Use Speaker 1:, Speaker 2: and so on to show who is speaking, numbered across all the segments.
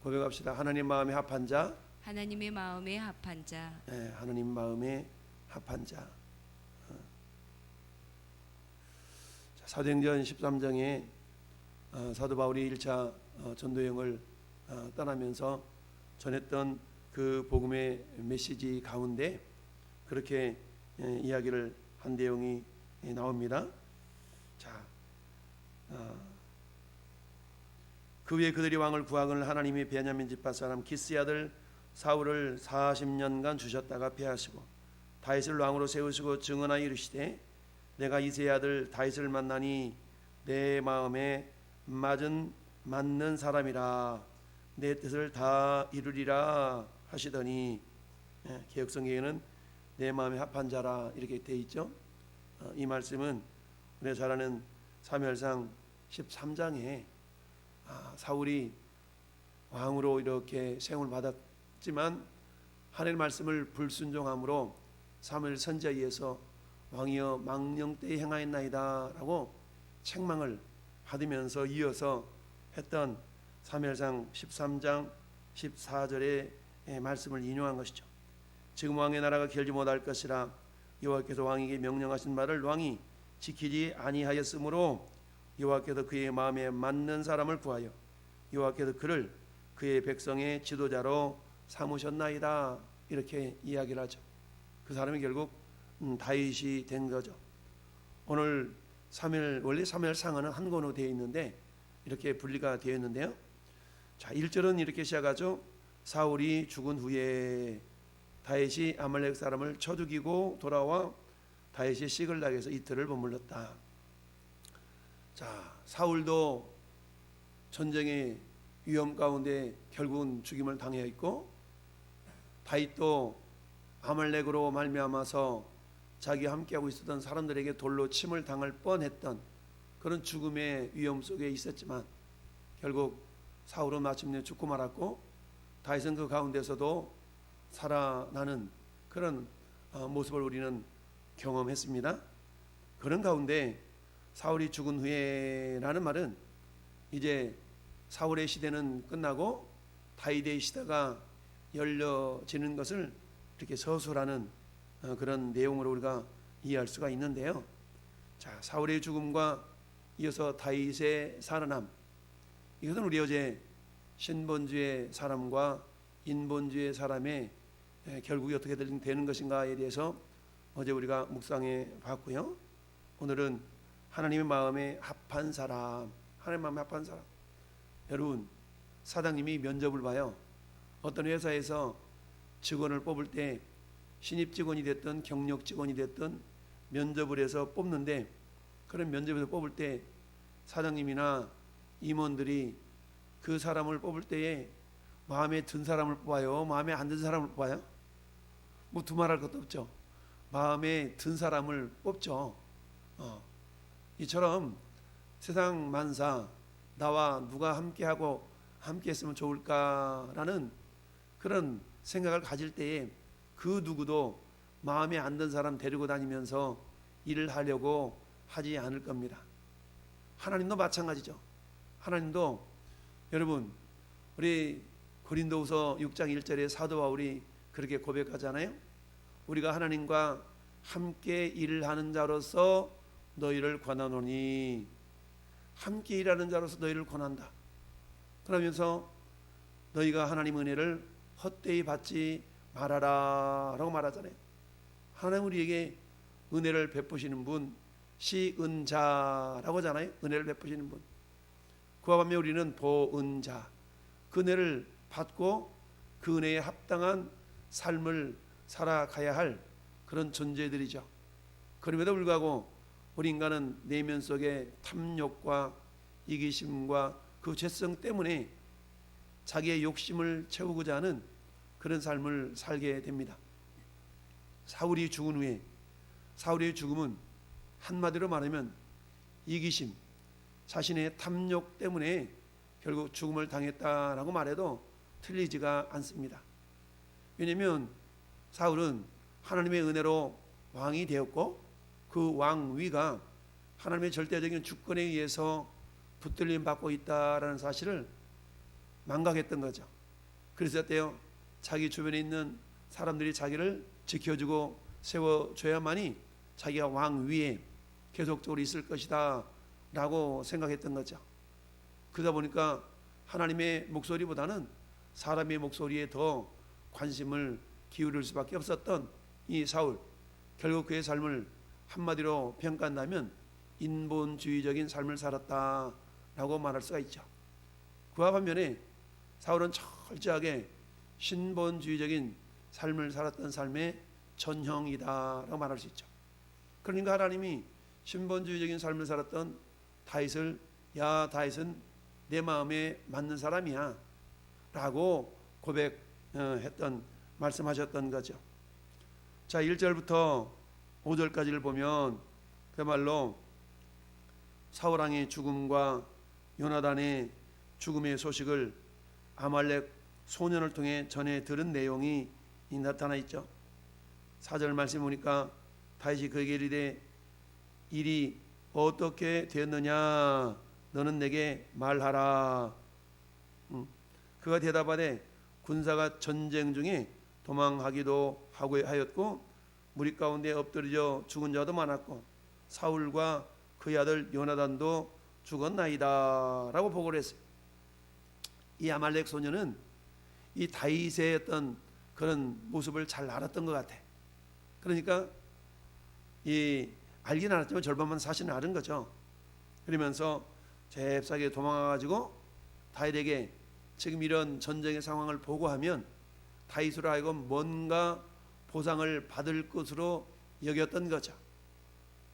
Speaker 1: 고백합시다. 하나님 마음에 합한 자,
Speaker 2: 하나님의 마음에 합한 자,
Speaker 1: 하나님 마음에 합한 자. 사도행전 13장에 사도 바울이 1차 전도여행을 떠나면서 전했던 그 복음의 메시지 가운데 그렇게 이야기를 한 내용이 나옵니다. 자, 그 후에 그들이 왕을 구하거늘 하나님이 베냐민 지파 사람 기스의 아들 사울을 40년간 주셨다가 패하시고 다윗을 왕으로 세우시고 증언하여 이르시되 내가 이새의 아들 다윗을 만나니 내 마음에 맞는 사람이라 내 뜻을 다 이루리라 하시더니, 개역성경에는 내 마음에 합한 자라 이렇게 되어 있죠. 이 말씀은 우리가 잘 아는 사무엘상 13장에 사울이 왕으로 이렇게 세움을 받았지만 하나님의 말씀을 불순종함으로 사무엘 선지자에 의해서 왕이여 망령 때에 행하였나이다 라고 책망을 받으면서 이어서 했던 사무엘상 13장 14절의 말씀을 인용한 것이죠. 지금 왕의 나라가 길지 못할 것이라 여호와께서 왕에게 명령하신 말을 왕이 지키지 아니하였으므로 여호와께서 그의 마음에 맞는 사람을 구하여 여호와께서 그를 그의 백성의 지도자로 삼으셨나이다 이렇게 이야기를 하죠. 그 사람이 결국 다윗이 된 거죠. 오늘 원래 사무엘상은 한 권으로 되어 있는데 이렇게 분리가 되어 있는데요. 자, 1절은 이렇게 시작하죠. 사울이 죽은 후에 다윗이 아말렉 사람을 쳐 죽이고 돌아와 다윗이 시글락에서 이틀을 머물렀다. 자, 사울도 전쟁의 위험 가운데 결국은 죽임을 당했고 다윗도 아말렉으로 말미암아서 자기 함께하고 있었던 사람들에게 돌로 침을 당할 뻔했던 그런 죽음의 위험 속에 있었지만 결국 사울은 마침내 죽고 말았고 다윗은 그 가운데서도 살아나는 그런 모습을 우리는 경험했습니다. 그런 가운데 사울이 죽은 후에라는 말은 이제 사울의 시대는 끝나고 다윗의 시대가 열려지는 것을 이렇게 서술하는 그런 내용으로 우리가 이해할 수가 있는데요. 자, 사울의 죽음과 이어서 다윗의 살아남, 이것은 우리 어제 신본주의 사람과 인본주의 사람의 결국이 어떻게 되는 것인가에 대해서 어제 우리가 묵상해 봤고요. 오늘은 하나님의 마음에 합한 사람, 하나님의 마음에 합한 사람. 여러분, 사장님이 면접을 봐요. 어떤 회사에서 직원을 뽑을 때 신입 직원이 됐든 경력 직원이 됐든 면접을 해서 뽑는데, 그런 면접에서 뽑을 때 사장님이나 임원들이 그 사람을 뽑을 때에 마음에 든 사람을 뽑아요? 마음에 안 든 사람을 뽑아요? 뭐 두말할 것도 없죠. 마음에 든 사람을 뽑죠. 이처럼 세상 만사 나와 누가 함께하고 함께했으면 좋을까라는 그런 생각을 가질 때에 그 누구도 마음에 안 든 사람 데리고 다니면서 일을 하려고 하지 않을 겁니다. 하나님도 마찬가지죠. 하나님도 여러분, 우리 고린도후서 6장 1절에 사도 바울이 그렇게 고백하잖아요. 우리가 하나님과 함께 일을 하는 자로서 너희를 권하노니, 함께 일하는 자로서 너희를 권한다. 그러면서 너희가 하나님 은혜를 헛되이 받지 말아라 라고 말하잖아요. 하나님 우리에게 은혜를 베푸시는 분, 시은자라고 하잖아요. 은혜를 베푸시는 분. 그와 반면 우리는 보은자, 그 은혜를 받고 그 은혜에 합당한 삶을 살아가야 할 그런 존재들이죠. 그럼에도 불구하고 우리 인간은 내면 속에 탐욕과 이기심과 그 죄성 때문에 자기의 욕심을 채우고자 하는 그런 삶을 살게 됩니다. 사울이 죽은 후에 사울의 죽음은 한마디로 말하면 이기심, 자신의 탐욕 때문에 결국 죽음을 당했다라고 말해도 틀리지가 않습니다. 왜냐하면 사울은 하나님의 은혜로 왕이 되었고 그 왕위가 하나님의 절대적인 주권에 의해서 붙들림 받고 있다라는 사실을 망각했던 거죠. 그래서 때요 자기 주변에 있는 사람들이 자기를 지켜주고 세워줘야만이 자기가 왕 위에 계속적으로 있을 것이다 라고 생각했던 거죠. 그러다 보니까 하나님의 목소리보다는 사람의 목소리에 더 관심을 기울일 수밖에 없었던 이 사울, 결국 그의 삶을 한마디로 평가한다면 인본주의적인 삶을 살았다라고 말할 수가 있죠. 그와 반면에 사울은 철저하게 신본주의적인 삶을 살았던 삶의 전형이다라고 말할 수 있죠. 그러니까 하나님이 신본주의적인 삶을 살았던 다윗을 야 다윗은 내 마음에 맞는 사람이야 라고 고백했던 말씀하셨던 거죠. 자 1절부터 5절까지를 보면 그야말로 사울왕의 죽음과 요나단의 죽음의 소식을 아말렉 소년을 통해 전해 들은 내용이 나타나 있죠. 4절 말씀 보니까 다윗이 그에게 이르되 일이 어떻게 되었느냐 너는 내게 말하라. 그가 대답하되 군사가 전쟁 중에 도망하기도 하였고 무리 가운데 엎드려 죽은 자도 많았고 사울과 그의 아들 요나단도 죽었나이다 라고 보고를 했어요. 이 아말렉 소년은 이 다윗의 어떤 그런 모습을 잘 알았던 것 같아. 그러니까 이 알긴 알았지만 절반만 사실은 아는 거죠. 그러면서 잽싸게 도망가가지고 다윗에게 지금 이런 전쟁의 상황을 보고하면 다윗으로 하여금 뭔가 보상을 받을 것으로 여겼던 거죠.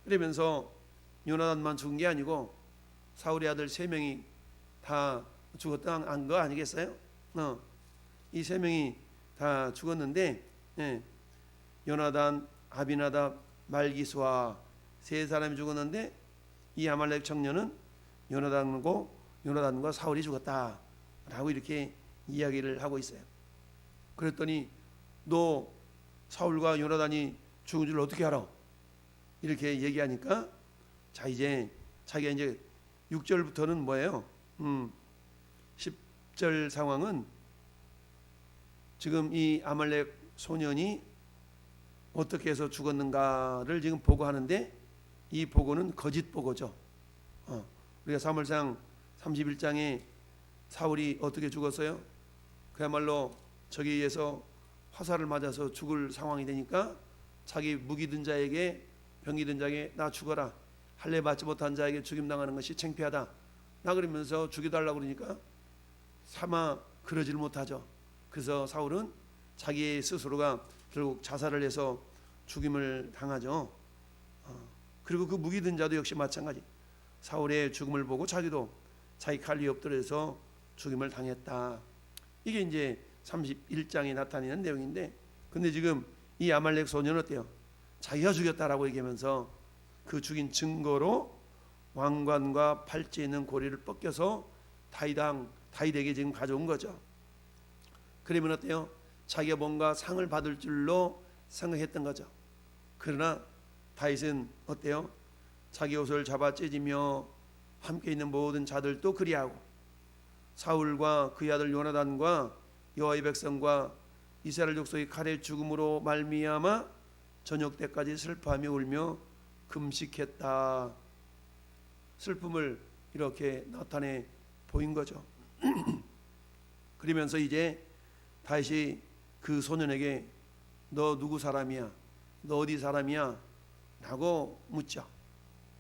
Speaker 1: 그러면서 요나단만 죽은 게 아니고 사울의 아들 3명이 다 죽었던 거 아니겠어요? 이 3명이 다 죽었는데 요나단, 아비나답, 말기수와 3사람이 죽었는데 이 아말렉 청년은 요나단과 사울이 죽었다라고 이렇게 이야기를 하고 있어요. 그랬더니 너 사울과 요나단이 죽은 줄 어떻게 알아? 이렇게 얘기하니까 자 이제 자기가 이제 6절부터는 뭐예요? 10절 상황은 지금 이 아말렉 소년이 어떻게 해서 죽었는가를 지금 보고하는데 이 보고는 거짓 보고죠. 우리가 사무엘상 31장에 사울이 어떻게 죽었어요? 그야말로 저기에 의해서 화살을 맞아서 죽을 상황이 되니까 자기 무기 든 자에게 병이 든 자에게 나 죽어라 할례 받지 못한 자에게 죽임당하는 것이 창피하다 나 그러면서 죽여달라고 그러니까 차마 그러질 못하죠. 그래서 사울은 자기 스스로가 결국 자살을 해서 죽임을 당하죠. 그리고 그 무기 든 자도 역시 마찬가지. 사울의 죽음을 보고 자기도 자기 칼이 엎드려서 죽임을 당했다. 이게 이제 31장에 나타내는 내용인데, 근데 지금 이 아말렉 소년은 어때요? 자기가 죽였다라고 얘기하면서 그 죽인 증거로 왕관과 팔찌에 있는 고리를 벗겨서 다윗에게 지금 가져온 거죠. 그러면 어때요? 자기가 뭔가 상을 받을 줄로 생각했던 거죠. 그러나 다윗은 어때요? 자기 옷을 잡아 찢으며 함께 있는 모든 자들도 그리하고 사울과 그의 아들 요나단과 여호와의 백성과 이스라엘 족속의 칼의 죽음으로 말미암아 저녁 때까지 슬퍼하며 울며 금식했다. 슬픔을 이렇게 나타내 보인 거죠. 그러면서 이제 다시 그 소년에게 너 누구 사람이야? 너 어디 사람이야? 라고 묻죠.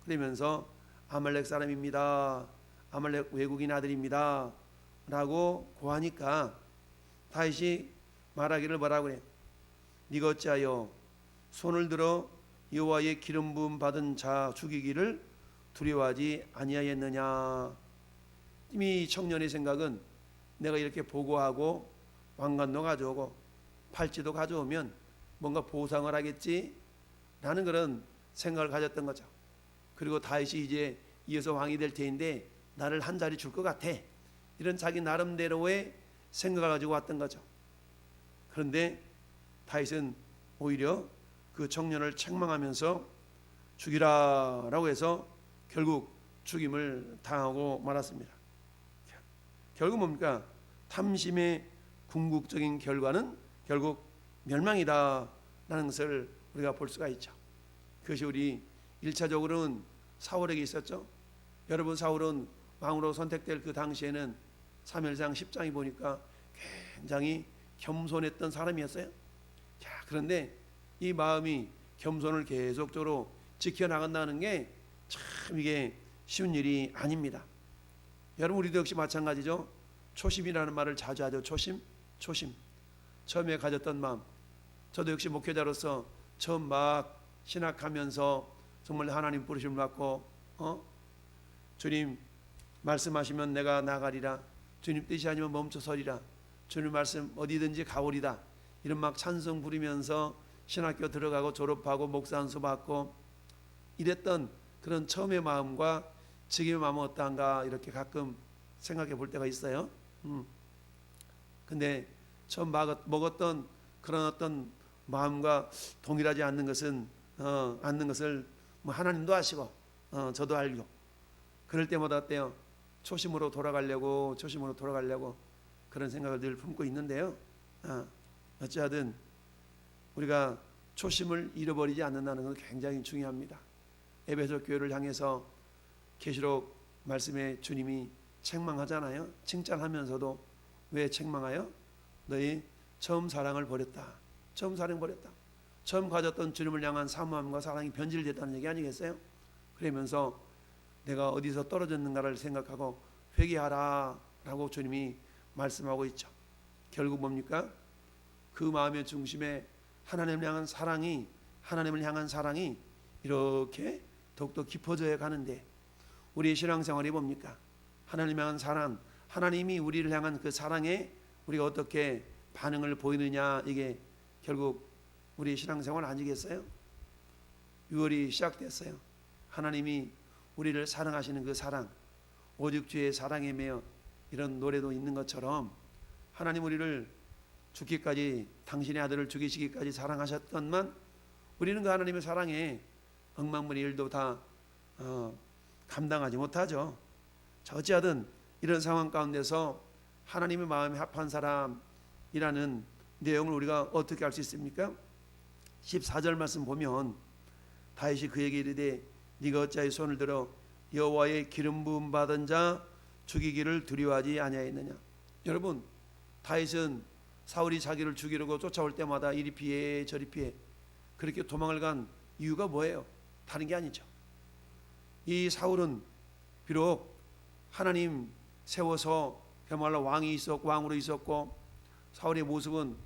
Speaker 1: 그러면서 아말렉 사람입니다. 아말렉 외국인 아들입니다. 라고 고하니까 다시 말하기를 뭐라고 그래? 네가 어찌하여 손을 들어 여호와의 기름 부음 받은 자 죽이기를 두려워하지 아니하였느냐. 이미 청년의 생각은 내가 이렇게 보고하고 왕관도 가져오고 팔찌도 가져오면 뭔가 보상을 하겠지 라는 그런 생각을 가졌던 거죠. 그리고 다윗이 이제 이어서 왕이 될 테인데 나를 한 자리 줄 것 같아, 이런 자기 나름대로의 생각을 가지고 왔던 거죠. 그런데 다윗은 오히려 그 청년을 책망하면서 죽이라 라고 해서 결국 죽임을 당하고 말았습니다. 결국 뭡니까? 탐심의 궁극적인 결과는 결국 멸망이다라는 것을 우리가 볼 수가 있죠. 그것이 우리 1차적으로는 사울에게 있었죠. 여러분, 사울은 왕으로 선택될 그 당시에는 사무엘상 10장이 보니까 굉장히 겸손했던 사람이었어요. 자, 그런데 이 마음이 겸손을 계속적으로 지켜나간다는 게 참 이게 쉬운 일이 아닙니다. 여러분, 우리도 역시 마찬가지죠. 초심이라는 말을 자주 하죠. 초심. 처음에 가졌던 마음. 저도 역시 목회자로서 처음 막 신학하면서 정말 하나님 부르심을 받고 주님 말씀하시면 내가 나가리라, 주님 뜻이 아니면 멈춰서리라, 주님 말씀 어디든지 가오리다, 이런 막 찬송 부리면서 신학교 들어가고 졸업하고 목사 안수 받고 이랬던 그런 처음의 마음과 지금의 마음은 어떠한가 이렇게 가끔 생각해 볼 때가 있어요. 근데 처음 먹었던 그런 어떤 마음과 동일하지 않는 것을 뭐 하나님도 아시고 저도 알고, 그럴 때마다 어때요? 초심으로 돌아가려고 그런 생각을 늘 품고 있는데요. 어찌하든 우리가 초심을 잃어버리지 않는다는 건 굉장히 중요합니다. 에베소 교회를 향해서 계시록 말씀에 주님이 책망하잖아요. 칭찬하면서도 왜 책망하여? 너희 처음 사랑을 버렸다. 처음 가졌던 주님을 향한 사모함과 사랑이 변질됐다는 얘기 아니겠어요? 그러면서 내가 어디서 떨어졌는가를 생각하고 회개하라 라고 주님이 말씀하고 있죠. 결국 뭡니까? 그 마음의 중심에 하나님을 향한 사랑이 이렇게 더욱더 깊어져 가는데, 우리의 신앙생활이 뭡니까? 하나님을 향한 사랑, 하나님이 우리를 향한 그 사랑에 우리가 어떻게 반응을 보이느냐, 이게 결국 우리 신앙생활 아니겠어요? 6월이 시작됐어요. 하나님이 우리를 사랑하시는 그 사랑, 오직 주의 사랑에 매여, 이런 노래도 있는 것처럼 하나님 우리를 죽기까지, 당신의 아들을 죽이시기까지 사랑하셨건만 우리는 그 하나님의 사랑에 억만문의 일도 다 감당하지 못하죠. 자, 어찌하든 이런 상황 가운데서 하나님의 마음에 합한 사람이라는 내용을 우리가 어떻게 알 수 있습니까? 14절 말씀 보면 다윗이 그에게 이르되 네가 어찌하여 손을 들어 여호와의 기름 부음 받은 자 죽이기를 두려워하지 아니하였느냐. 여러분, 다윗은 사울이 자기를 죽이려고 쫓아올 때마다 이리 피해 저리 피해 그렇게 도망을 간 이유가 뭐예요? 다른 게 아니죠. 이 사울은 비록 하나님 세워서 그야말로 왕으로 있었고, 사울의 모습은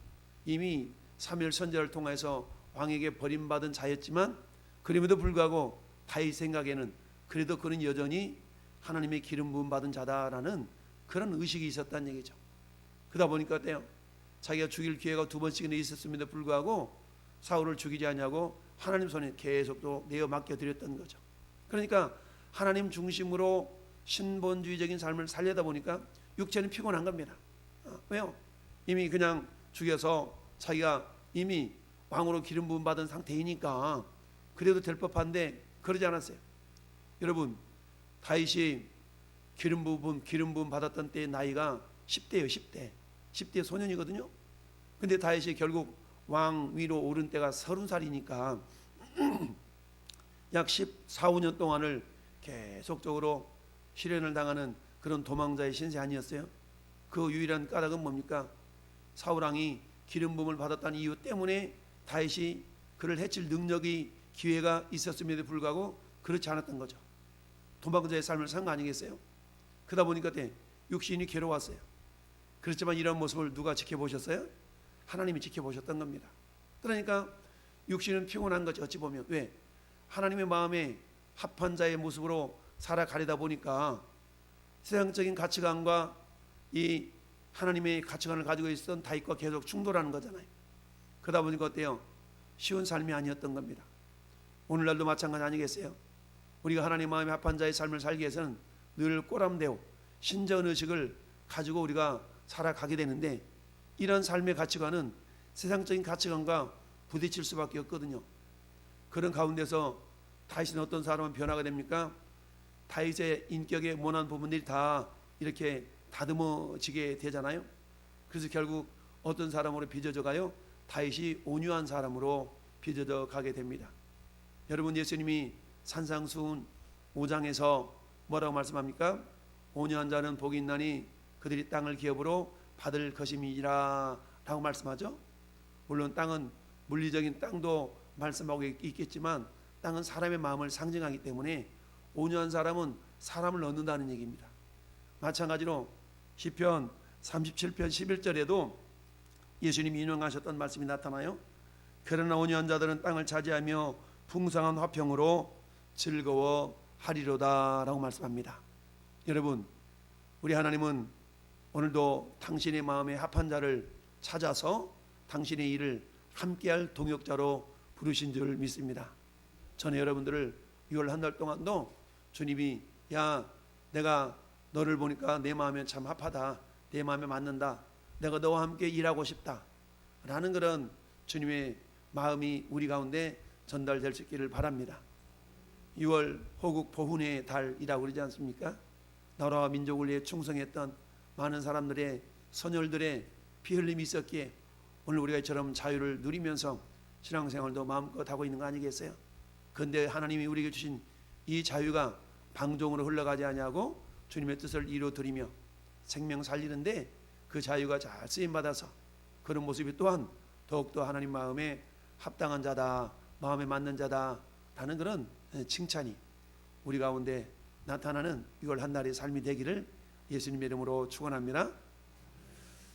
Speaker 1: 이미 사무엘 선지자를 통해서 왕에게 버림받은 자였지만, 그럼에도 불구하고 다윗 생각에는 그래도 그는 여전히 하나님의 기름 부음 받은 자다라는 그런 의식이 있었다는 얘기죠. 그러다 보니까 어때요? 자기가 죽일 기회가 2번씩이나 있었음에도 불구하고 사울을 죽이지 않냐고 하나님 손에 계속 또 내어 맡겨드렸던 거죠. 그러니까 하나님 중심으로 신본주의적인 삶을 살려다 보니까 육체는 피곤한 겁니다. 왜요? 이미 그냥 죽여서 자기가 이미 왕으로 기름 부음 받은 상태이니까 그래도 될 법한데 그러지 않았어요. 여러분, 다윗이 기름 부음 받았던 때의 나이가 10대예요. 10대 소년이거든요. 근데 다윗이 결국 왕 위로 오른 때가 30살이니까 약 14, 15년 동안을 계속적으로 실현을 당하는 그런 도망자의 신세 아니었어요? 그 유일한 까닭은 뭡니까? 사울왕이 기름 부음을 받았다는 이유 때문에 다윗이 그를 해칠 능력이 기회가 있었음에도 불구하고 그렇지 않았던 거죠. 도망자의 삶을 산 거 아니겠어요? 그러다 보니까 육신이 괴로웠어요. 그렇지만 이런 모습을 누가 지켜보셨어요? 하나님이 지켜보셨던 겁니다. 그러니까 육신은 피곤한 거죠. 어찌 보면. 왜? 하나님의 마음에 합한 자의 모습으로 살아가려다 보니까 세상적인 가치관과 이 하나님의 가치관을 가지고 있었던 다윗과 계속 충돌하는 거잖아요. 그러다 보니까 어때요? 쉬운 삶이 아니었던 겁니다. 오늘날도 마찬가지 아니겠어요? 우리가 하나님 마음에 합한 자의 삶을 살기 위해서는 늘 꼬람대오 신전 의식을 가지고 우리가 살아가게 되는데, 이런 삶의 가치관은 세상적인 가치관과 부딪힐 수밖에 없거든요. 그런 가운데서 다윗은 어떤 사람은 변화가 됩니까? 다윗의 인격의 모난 부분들이 다 이렇게 다듬어지게 되잖아요. 그래서 결국 어떤 사람으로 빚어져 가요? 다윗이 온유한 사람으로 빚어져 가게 됩니다. 여러분, 예수님이 산상수훈 5장에서 뭐라고 말씀합니까? 온유한 자는 복이 있나니 그들이 땅을 기업으로 받을 것임이라 라고 말씀하죠. 물론 땅은 물리적인 땅도 말씀하고 있겠지만 땅은 사람의 마음을 상징하기 때문에 온유한 사람은 사람을 얻는다는 얘기입니다. 마찬가지로 시편 37편 11절에도 예수님이 인용하셨던 말씀이 나타나요. 그러나 온유한 자들은 땅을 차지하며 풍성한 화평으로 즐거워하리로다 라고 말씀합니다. 여러분, 우리 하나님은 오늘도 당신의 마음에 합한 자를 찾아서 당신의 일을 함께할 동역자로 부르신 줄 믿습니다. 저는 여러분들을 6월 한 달 동안도 주님이 야, 내가 너를 보니까 내 마음에 참 합하다, 내 마음에 맞는다, 내가 너와 함께 일하고 싶다 라는 그런 주님의 마음이 우리 가운데 전달될 수 있기를 바랍니다. 6월 호국 보훈의 달이라고 그러지 않습니까? 나라와 민족을 위해 충성했던 많은 사람들의 선열들의 피 흘림이 있었기에 오늘 우리가 이처럼 자유를 누리면서 신앙생활도 마음껏 하고 있는 거 아니겠어요? 그런데 하나님이 우리에게 주신 이 자유가 방종으로 흘러가지 아니하고 주님의 뜻을 이루어드리며 생명 살리는데 그 자유가 잘 쓰임받아서 그런 모습이 또한 더욱더 하나님 마음에 합당한 자다, 마음에 맞는 자다 라는 그런 칭찬이 우리 가운데 나타나는 6월 한 달의 삶이 되기를 예수님의 이름으로 축원합니다.